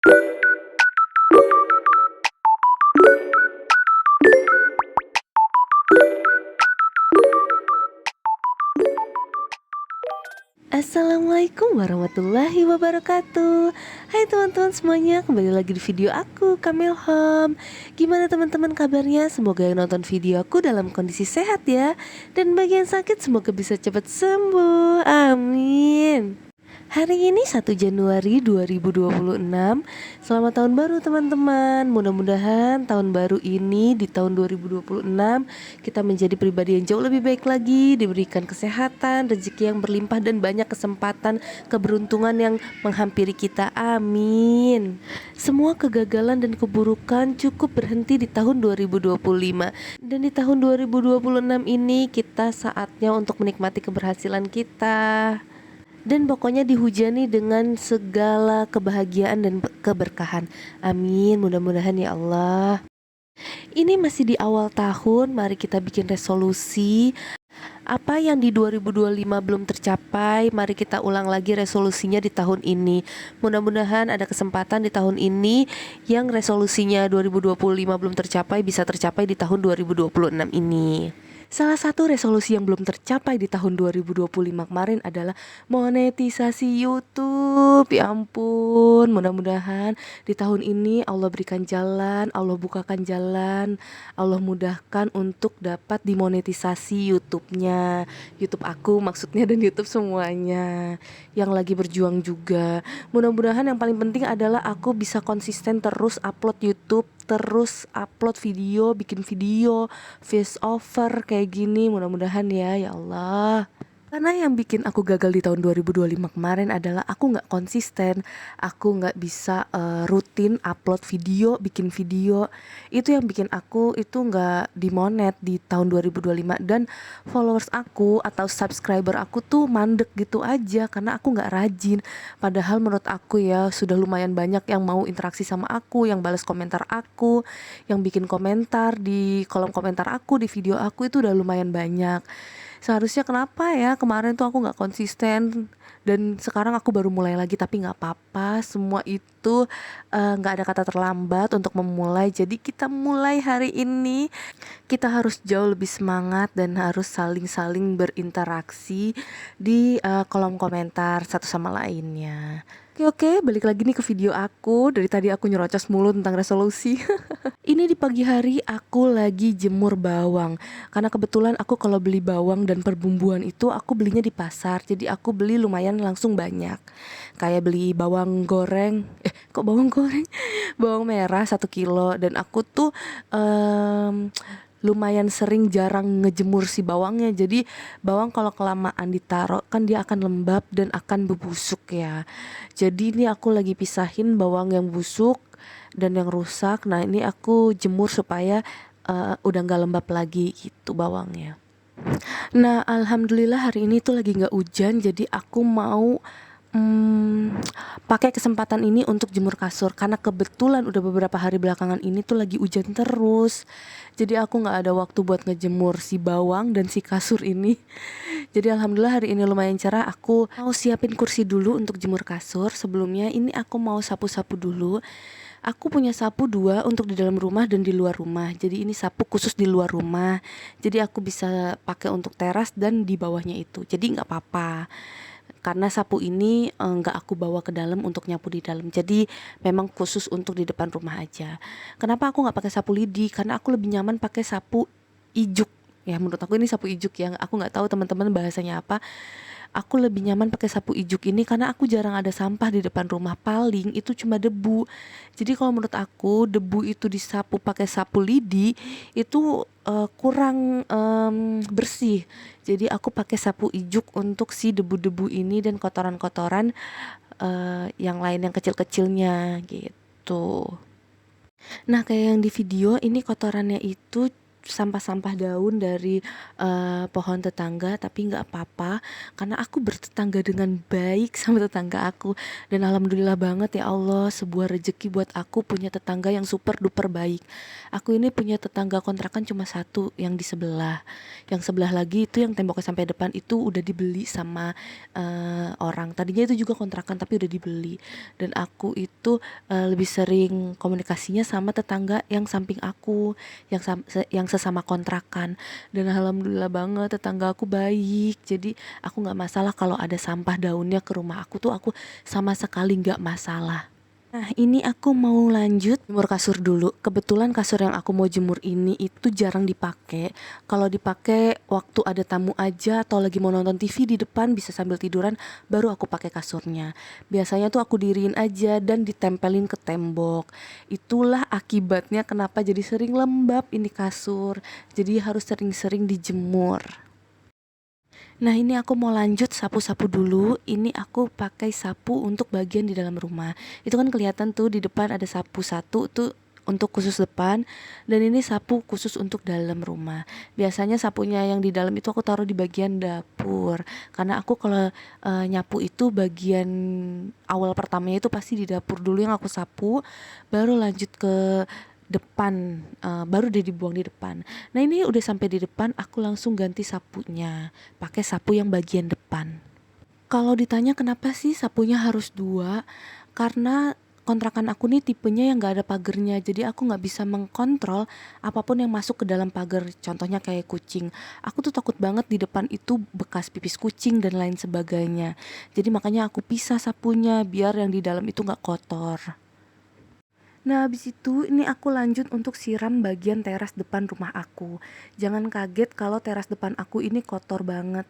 Assalamualaikum warahmatullahi wabarakatuh. Hai teman-teman semuanya, kembali lagi di video aku, Kamil Home. Gimana teman-teman kabarnya? Semoga yang nonton video aku dalam kondisi sehat ya. Dan bagi yang sakit semoga bisa cepat sembuh, amin. Hari ini 1 Januari 2026. Selamat tahun baru teman-teman. Mudah-mudahan tahun baru ini di tahun 2026 kita menjadi pribadi yang jauh lebih baik lagi, diberikan kesehatan, rezeki yang berlimpah dan banyak kesempatan, keberuntungan yang menghampiri kita. Amin. Semua kegagalan dan keburukan cukup berhenti di tahun 2025. Dan di tahun 2026 ini kita saatnya untuk menikmati keberhasilan kita. Dan pokoknya dihujani dengan segala kebahagiaan dan keberkahan. Amin, mudah-mudahan ya Allah. Ini masih di awal tahun, mari kita bikin resolusi. Apa yang di 2025 belum tercapai, mari kita ulang lagi resolusinya di tahun ini. Mudah-mudahan ada kesempatan di tahun ini yang resolusinya 2025 belum tercapai bisa tercapai di tahun 2026 ini. Salah satu resolusi yang belum tercapai di tahun 2025 kemarin adalah monetisasi YouTube. Ya ampun, mudah-mudahan di tahun ini Allah berikan jalan, Allah bukakan jalan, Allah mudahkan untuk dapat dimonetisasi YouTube-nya, YouTube aku maksudnya, dan YouTube semuanya yang lagi berjuang juga. Mudah-mudahan yang paling penting adalah aku bisa konsisten terus upload YouTube, terus upload video, bikin video voice over kayak gini. Mudah-mudahan ya Allah. Karena yang bikin aku gagal di tahun 2025 kemarin adalah aku gak konsisten. Aku gak bisa rutin upload video, bikin video. Itu yang bikin aku itu gak dimonet di tahun 2025. Dan followers aku atau subscriber aku tuh mandek gitu aja karena aku gak rajin. Padahal menurut aku ya sudah lumayan banyak yang mau interaksi sama aku, yang balas komentar aku, yang bikin komentar di kolom komentar aku, di video aku itu udah lumayan banyak. Seharusnya kenapa ya kemarin tuh aku gak konsisten, dan sekarang aku baru mulai lagi. Tapi gak apa-apa, semua itu gak ada kata terlambat untuk memulai. Jadi kita mulai hari ini, kita harus jauh lebih semangat dan harus saling-saling berinteraksi di kolom komentar satu sama lainnya. Oke, balik lagi nih ke video aku. Dari tadi aku nyerocos mulu tentang resolusi. Ini di pagi hari aku lagi jemur bawang. Karena kebetulan aku kalau beli bawang dan perbumbuan itu aku belinya di pasar. Jadi aku beli lumayan langsung banyak. Kayak beli bawang goreng. Kok bawang goreng? Bawang merah 1 kilo. Dan aku tuh lumayan sering jarang ngejemur si bawangnya. Jadi bawang kalau kelamaan ditaruh kan dia akan lembab dan akan membusuk ya. Jadi ini aku lagi pisahin bawang yang busuk dan yang rusak. Nah ini aku jemur supaya udah gak lembab lagi gitu bawangnya. Nah alhamdulillah hari ini tuh lagi gak hujan. Jadi aku mau pakai kesempatan ini untuk jemur kasur. Karena kebetulan udah beberapa hari belakangan ini tuh lagi hujan terus. Jadi aku gak ada waktu buat ngejemur si bawang dan si kasur ini. Jadi alhamdulillah hari ini lumayan cerah. Aku mau siapin kursi dulu untuk jemur kasur. Sebelumnya ini aku mau sapu-sapu dulu. Aku punya sapu 2 untuk di dalam rumah dan di luar rumah. Jadi ini sapu khusus di luar rumah. Jadi aku bisa pakai untuk teras dan di bawahnya itu. Jadi gak apa-apa. Karena sapu ini gak aku bawa ke dalam untuk nyapu di dalam. Jadi memang khusus untuk di depan rumah aja. Kenapa aku gak pakai sapu lidi? Karena aku lebih nyaman pakai sapu ijuk. Ya menurut aku ini sapu ijuk ya. Aku gak tahu teman-teman bahasanya apa. Aku lebih nyaman pakai sapu ijuk ini karena aku jarang ada sampah di depan rumah. Paling itu cuma debu. Jadi kalau menurut aku debu itu disapu pakai sapu lidi itu kurang bersih. Jadi aku pakai sapu ijuk untuk si debu-debu ini dan kotoran-kotoran yang lain yang kecil-kecilnya gitu. Nah kayak yang di video ini kotorannya itu sampah-sampah daun dari pohon tetangga, tapi nggak apa-apa karena aku bertetangga dengan baik sama tetangga aku. Dan alhamdulillah banget ya Allah, sebuah rejeki buat aku punya tetangga yang super duper baik. Aku ini punya tetangga kontrakan cuma satu, yang di sebelah. Yang sebelah lagi itu yang temboknya sampai depan itu udah dibeli sama orang. Tadinya itu juga kontrakan tapi udah dibeli. Dan aku itu lebih sering komunikasinya sama tetangga yang samping aku, yang sesama kontrakan. Dan alhamdulillah banget tetangga aku baik, jadi aku nggak masalah kalau ada sampah daunnya ke rumah aku tuh, aku sama sekali nggak masalah. Nah, ini aku mau lanjut jemur kasur dulu. Kebetulan kasur yang aku mau jemur ini itu jarang dipakai. Kalau dipakai waktu ada tamu aja atau lagi mau nonton TV di depan bisa sambil tiduran, baru aku pakai kasurnya. Biasanya tuh aku diriin aja dan ditempelin ke tembok. Itulah akibatnya kenapa jadi sering lembab ini kasur. Jadi harus sering-sering dijemur. Nah, ini aku mau lanjut sapu-sapu dulu. Ini aku pakai sapu untuk bagian di dalam rumah. Itu kan kelihatan tuh di depan ada sapu satu tuh untuk khusus depan, dan ini sapu khusus untuk dalam rumah. Biasanya sapunya yang di dalam itu aku taruh di bagian dapur. Karena aku kalau nyapu itu bagian awal pertamanya itu pasti di dapur dulu yang aku sapu, baru lanjut ke depan, baru udah dibuang di depan. Nah, ini udah sampai di depan, aku langsung ganti sapunya pakai sapu yang bagian depan. Kalau ditanya kenapa sih sapunya harus dua, karena kontrakan aku nih tipenya yang gak ada pagernya, jadi aku gak bisa mengkontrol apapun yang masuk ke dalam pagar. Contohnya kayak kucing, aku tuh takut banget di depan itu bekas pipis kucing dan lain sebagainya. Jadi makanya aku pisah sapunya biar yang di dalam itu gak kotor. Nah, habis itu ini aku lanjut untuk siram bagian teras depan rumah aku. Jangan kaget kalau teras depan aku ini kotor banget.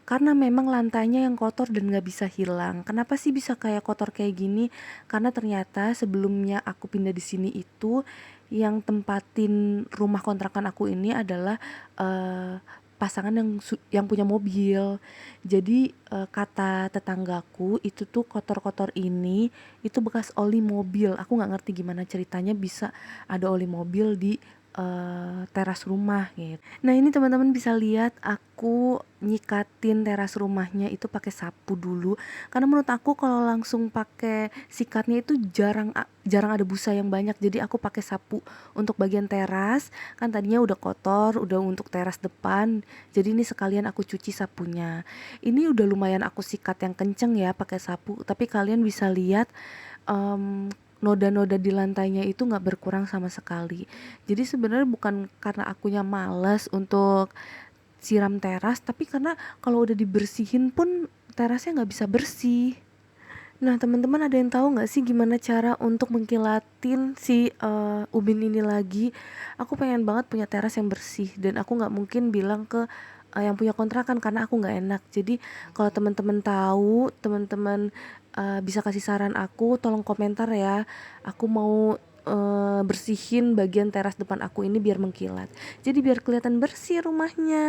Karena memang lantainya yang kotor dan gak bisa hilang. Kenapa sih bisa kayak kotor kayak gini? Karena ternyata sebelumnya aku pindah di sini itu, yang tempatin rumah kontrakan aku ini adalah pasangan yang punya mobil. Jadi kata tetanggaku itu tuh kotor-kotor ini itu bekas oli mobil. Aku nggak ngerti gimana ceritanya bisa ada oli mobil di teras rumah gitu. Nah, ini teman-teman bisa lihat aku nyikatin teras rumahnya itu pakai sapu dulu, karena menurut aku kalau langsung pakai sikatnya itu jarang ada busa yang banyak. Jadi aku pakai sapu untuk bagian teras, kan tadinya udah kotor, udah untuk teras depan. Jadi ini sekalian aku cuci sapunya. Ini udah lumayan aku sikat yang kenceng ya pakai sapu, tapi kalian bisa lihat noda-noda di lantainya itu nggak berkurang sama sekali. Jadi sebenarnya bukan karena akunya males untuk siram teras, tapi karena kalau udah dibersihin pun terasnya nggak bisa bersih. Nah, teman-teman ada yang tahu nggak sih gimana cara untuk mengkilatin si ubin ini lagi? Aku pengen banget punya teras yang bersih, dan aku nggak mungkin bilang ke yang punya kontrakan karena aku nggak enak. Jadi kalau teman-teman tahu, teman-teman bisa kasih saran aku, tolong komentar ya. Aku mau bersihin bagian teras depan aku ini biar mengkilat. Jadi biar kelihatan bersih rumahnya.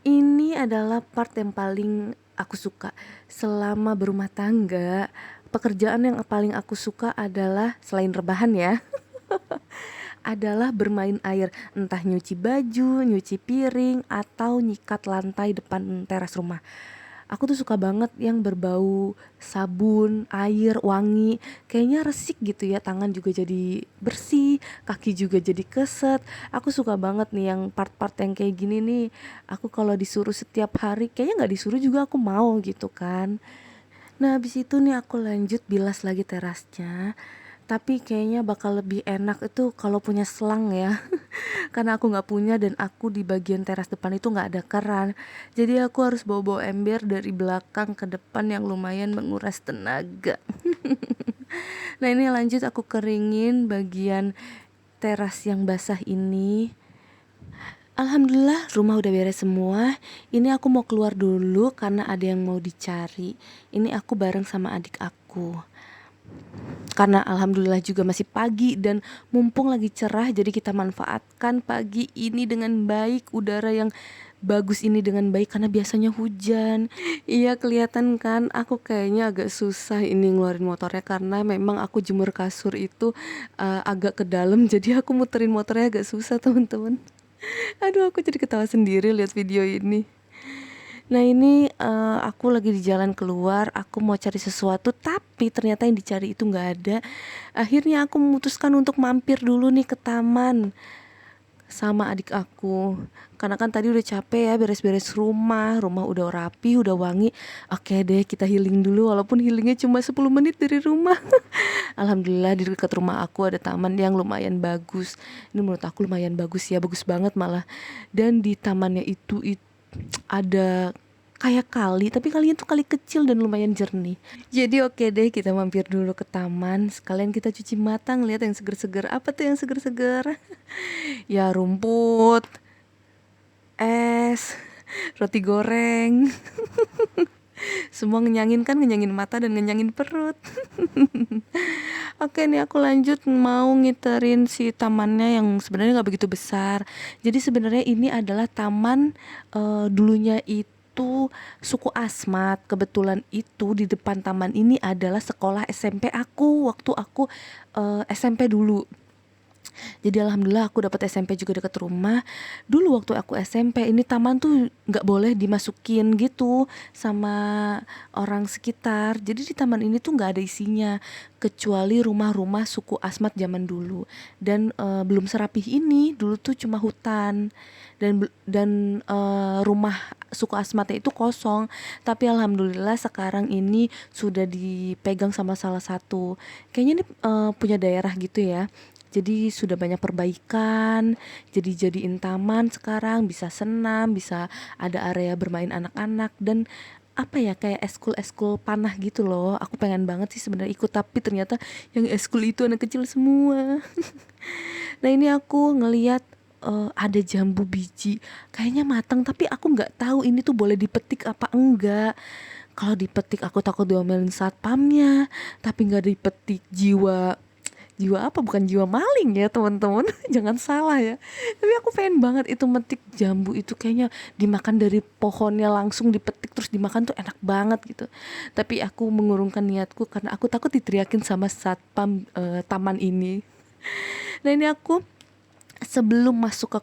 Ini adalah part yang paling aku suka selama berumah tangga. Pekerjaan yang paling aku suka adalah, selain rebahan ya, adalah bermain air. Entah nyuci baju, nyuci piring, atau nyikat lantai depan teras rumah. Aku tuh suka banget yang berbau sabun, air, wangi. Kayaknya resik gitu ya, tangan juga jadi bersih, kaki juga jadi keset. Aku suka banget nih yang part-part yang kayak gini nih. Aku kalau disuruh setiap hari, kayaknya gak disuruh juga aku mau gitu kan. Nah, habis itu nih aku lanjut bilas lagi terasnya. Tapi kayaknya bakal lebih enak itu kalau punya selang ya. Karena aku nggak punya, dan aku di bagian teras depan itu nggak ada keran. Jadi aku harus bawa-bawa ember dari belakang ke depan yang lumayan menguras tenaga. Nah, ini lanjut aku keringin bagian teras yang basah ini. Alhamdulillah rumah udah beres semua. Ini aku mau keluar dulu karena ada yang mau dicari. Ini aku bareng sama adik aku. Karena alhamdulillah juga masih pagi dan mumpung lagi cerah, jadi kita manfaatkan pagi ini dengan baik. Udara yang bagus ini dengan baik karena biasanya hujan. Iya kelihatan kan, aku kayaknya agak susah ini ngeluarin motornya karena memang aku jemur kasur itu agak ke dalam, jadi aku muterin motornya agak susah teman-teman. Aduh aku jadi ketawa sendiri lihat video ini. Nah ini aku lagi di jalan keluar, aku mau cari sesuatu tapi ternyata yang dicari itu nggak ada. Akhirnya aku memutuskan untuk mampir dulu nih ke taman sama adik aku. Karena kan tadi udah capek ya beres-beres rumah udah rapi, udah wangi. Oke deh kita healing dulu walaupun healingnya cuma 10 menit dari rumah. Alhamdulillah di dekat rumah aku ada taman yang lumayan bagus. Ini menurut aku lumayan bagus ya, bagus banget malah. Dan di tamannya itu ada kayak kali, tapi kalinya tuh kali kecil dan lumayan jernih. Jadi oke deh kita mampir dulu ke taman, sekalian kita cuci mata ngeliat yang seger-seger. Apa tuh yang seger-seger? Ya rumput, es, roti goreng. Semua ngenyangin kan, ngenyangin mata dan ngenyangin perut. Oke nih aku lanjut mau ngiterin si tamannya yang sebenarnya nggak begitu besar. Jadi sebenarnya ini adalah taman dulunya itu suku Asmat. Kebetulan itu di depan taman ini adalah sekolah SMP aku waktu aku SMP dulu. Jadi alhamdulillah aku dapat SMP juga dekat rumah. Dulu waktu aku SMP ini taman tuh nggak boleh dimasukin gitu sama orang sekitar. Jadi di taman ini tuh nggak ada isinya kecuali rumah-rumah suku Asmat zaman dulu. Dan belum serapih ini, dulu tuh cuma hutan dan rumah suku Asmatnya itu kosong. Tapi alhamdulillah sekarang ini sudah dipegang sama salah satu kayaknya ini punya daerah gitu ya. Jadi sudah banyak perbaikan, jadi jadiin taman sekarang, bisa senam, bisa ada area bermain anak-anak dan apa ya kayak eskul panah gitu loh. Aku pengen banget sih sebenarnya ikut tapi ternyata yang eskul itu anak kecil semua. Nah ini aku ngeliat ada jambu biji, kayaknya matang tapi aku nggak tahu ini tuh boleh dipetik apa enggak. Kalau dipetik aku takut diomelin satpamnya, tapi nggak dipetik jiwa apa bukan jiwa maling ya teman-teman. Jangan salah ya, tapi aku pengen banget itu metik jambu itu, kayaknya dimakan dari pohonnya langsung dipetik terus dimakan tuh enak banget gitu. Tapi aku mengurungkan niatku karena aku takut diteriakin sama satpam taman ini. Nah ini aku sebelum masuk ke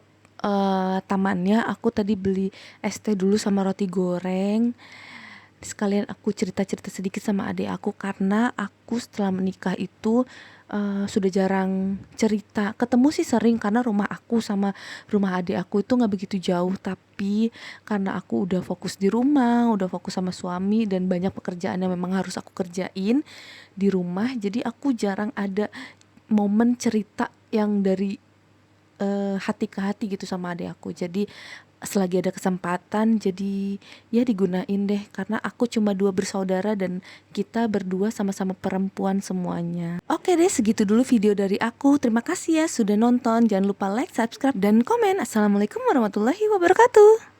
tamannya aku tadi beli es teh dulu sama roti goreng. Sekalian aku cerita-cerita sedikit sama adik aku karena aku setelah menikah itu sudah jarang cerita. Ketemu sih sering karena rumah aku sama rumah adik aku itu nggak begitu jauh, tapi karena aku udah fokus di rumah, udah fokus sama suami dan banyak pekerjaan yang memang harus aku kerjain di rumah, jadi aku jarang ada momen cerita yang dari hati ke hati gitu sama adik aku. Jadi selagi ada kesempatan jadi ya digunain deh karena aku cuma 2 bersaudara dan kita berdua sama-sama perempuan semuanya. Oke deh segitu dulu video dari aku. Terima kasih ya sudah nonton. Jangan lupa like, subscribe, dan komen. Assalamualaikum warahmatullahi wabarakatuh.